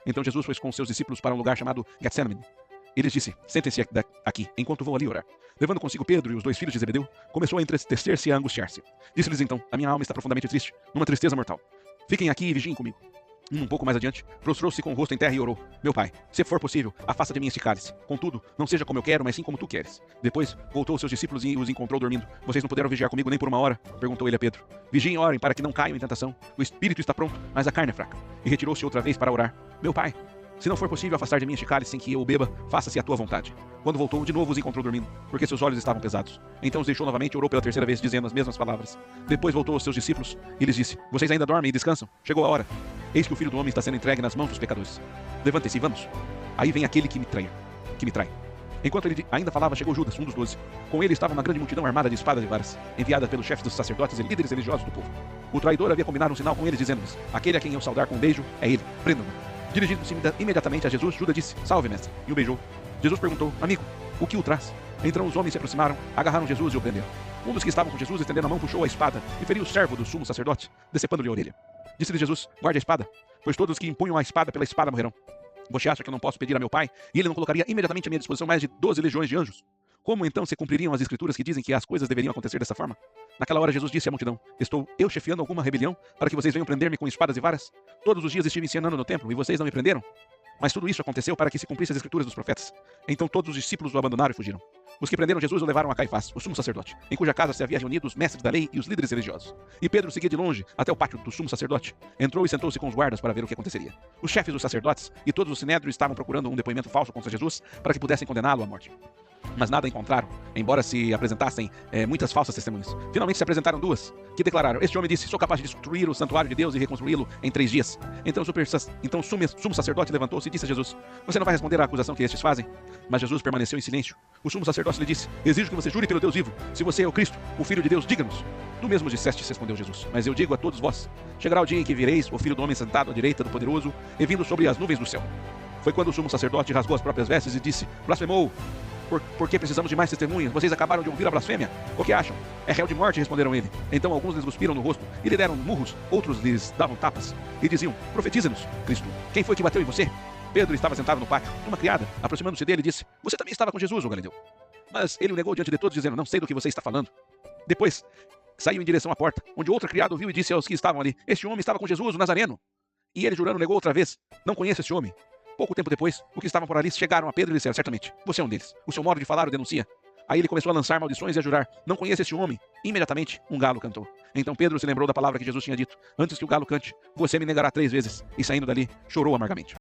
Então Jesus foi com seus discípulos para um lugar chamado Getsemane. Ele disse: sentem-se aqui, enquanto vou ali orar. Levando consigo Pedro e os 2 filhos de Zebedeu, começou a entristecer-se e a angustiar-se. Disse-lhes então: a minha alma está profundamente triste, numa tristeza mortal. Fiquem aqui e vigiem comigo. Um pouco mais adiante, prostrou-se com o rosto em terra e orou: meu pai, se for possível, afasta de mim este cálice. Contudo, não seja como eu quero, mas sim como tu queres. Depois, voltou aos seus discípulos e os encontrou dormindo. Vocês não puderam vigiar comigo nem por 1 hora? Perguntou ele a Pedro. Vigiem e orem para que não caiam em tentação. O espírito está pronto, mas a carne é fraca. E retirou-se outra vez para orar: meu pai, se não for possível afastar de mim este cálice sem que eu o beba, faça-se a tua vontade. Quando voltou, de novo os encontrou dormindo, porque seus olhos estavam pesados. Então os deixou novamente e orou pela 3ª vez, dizendo as mesmas palavras. Depois voltou aos seus discípulos e lhes disse: vocês ainda dormem e descansam? Chegou a hora. Eis que o Filho do Homem está sendo entregue nas mãos dos pecadores. Levantem-se e vamos. Aí vem aquele que me trai. Enquanto ele ainda falava, chegou Judas, um dos 12. Com ele estava uma grande multidão armada de espadas e varas, enviada pelos chefes dos sacerdotes e líderes religiosos do povo. O traidor havia combinado um sinal com eles, dizendo-lhes: aquele a quem eu saudar com um beijo é ele. Prendam-no. Dirigindo-se imediatamente a Jesus, Judas disse: salve, mestre, e o beijou. Jesus perguntou: amigo, o que o traz? Então os homens se aproximaram, agarraram Jesus e o prenderam. Um dos que estavam com Jesus, estendendo a mão, puxou a espada e feriu o servo do sumo sacerdote, decepando-lhe a orelha. Disse-lhe Jesus: guarde a espada, pois todos os que empunham a espada pela espada morrerão. Você acha que eu não posso pedir a meu pai, e ele não colocaria imediatamente à minha disposição mais de 12 legiões de anjos? Como então se cumpririam as escrituras que dizem que as coisas deveriam acontecer dessa forma? Naquela hora Jesus disse à multidão: estou eu chefiando alguma rebelião para que vocês venham prender-me com espadas e varas? Todos os dias estive ensinando no templo e vocês não me prenderam? Mas tudo isso aconteceu para que se cumprissem as escrituras dos profetas. Então todos os discípulos o abandonaram e fugiram. Os que prenderam Jesus o levaram a Caifás, o sumo sacerdote, em cuja casa se havia reunido os mestres da lei e os líderes religiosos. E Pedro seguia de longe até o pátio do sumo sacerdote. Entrou e sentou-se com os guardas para ver o que aconteceria. Os chefes dos sacerdotes e todos os sinédrios estavam procurando um depoimento falso contra Jesus para que pudessem condená-lo à morte. Mas nada encontraram, embora se apresentassem muitas falsas testemunhas. Finalmente se apresentaram 2, que declararam: este homem disse: sou capaz de destruir o santuário de Deus e reconstruí-lo em 3 dias. Então o sumo sacerdote levantou-se e disse a Jesus: você não vai responder à acusação que estes fazem? Mas Jesus permaneceu em silêncio. O sumo sacerdote lhe disse: exijo que você jure pelo Deus vivo. Se você é o Cristo, o Filho de Deus, diga-nos. Tu mesmo disseste, respondeu Jesus, mas eu digo a todos vós: chegará o dia em que vereis o Filho do Homem sentado à direita do Poderoso e vindo sobre as nuvens do céu. Foi quando o sumo sacerdote rasgou as próprias vestes e disse: blasfemou! Por que precisamos de mais testemunhas? Vocês acabaram de ouvir a blasfêmia? O que acham? É réu de morte, responderam ele. Então alguns lhes cuspiram no rosto e lhe deram murros, outros lhes davam tapas. E diziam: profetiza-nos, Cristo, quem foi que bateu em você? Pedro estava sentado no pátio. Uma criada, aproximando-se dele, disse: você também estava com Jesus, o Galileu. Mas ele o negou diante de todos, dizendo: não sei do que você está falando. Depois saiu em direção à porta, onde outra criada ouviu e disse aos que estavam ali: este homem estava com Jesus, o Nazareno. E ele, jurando, negou outra vez: não conheço esse homem. Pouco tempo depois, os que estavam por ali chegaram a Pedro e lhe disseram: certamente, você é um deles. O seu modo de falar o denuncia. Aí ele começou a lançar maldições e a jurar: não conheço esse homem. Imediatamente, um galo cantou. Então Pedro se lembrou da palavra que Jesus tinha dito: antes que o galo cante, você me negará 3 vezes. E saindo dali, chorou amargamente.